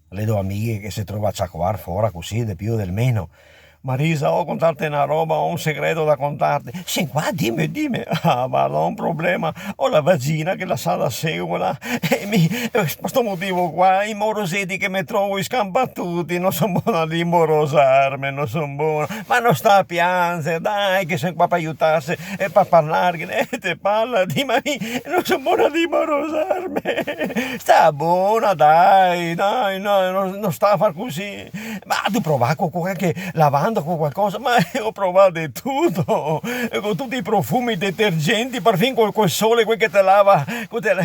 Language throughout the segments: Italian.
le due amiche che si trova a ciacuar fuori così, di più del meno. Marisa, ho contarti una roba, ho un segreto da contarti. Sì, qua, dimmi. Ah, guarda, ho un problema. Ho la vagina che la sa da segola per questo motivo qua, i morosetti che mi trovo scampatuti, non sono buona di morosarmi, non sono buona. Ma non sta a piangere, dai, che sono qua per aiutarsi e per parlare, te parla, dimmi, non sono buona di morosarmi. Sta buona, dai, no, non sta a far così. Ma tu prova con qualche lavanda, con qualcosa, ma ho provato di tutto, con tutti i profumi, i detergenti, perfino col sole, quel che te lava,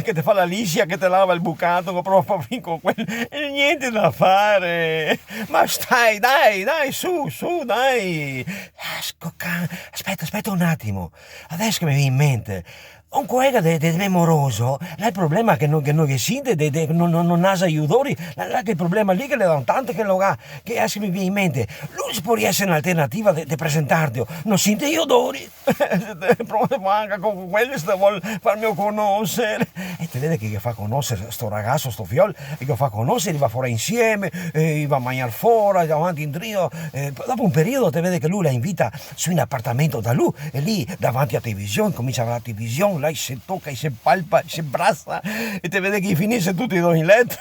che te fa la liscia, che te lava il bucato, ho provato perfino con quel, e niente da fare. Ma stai, dai, su, dai. Aspetta un attimo, adesso che mi viene in mente. Un collega de moroso, là il problema che non sente, non ha aiutori, là che il problema lì che le danno tanto che lo ha, che adesso mi viene in mente, lui può essere un'alternativa di presentarti, non sente gli odori, proprio anche con quelli se vuole farmi conoscere, e te vede che fa conoscere sto ragazzo, sto fiol, e che fa conoscere, va fuori insieme, va a mangiare fuori, davanti in trio, dopo un periodo te vede che lui la invita su un appartamento da lui, e lì davanti a televisione, comincia a vedere la televisione, lei si tocca, si palpa, si brassa, e te vede che finisce tutti e due in letto,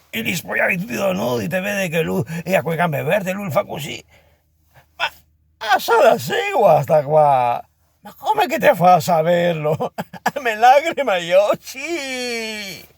e li spogliati tutti e due nudi, te vede che lui è a quelle gambe verde, e lui fa così. Ma sa da segua sta qua! Ma come che te fa a saperlo? Me lacrime agli occhi!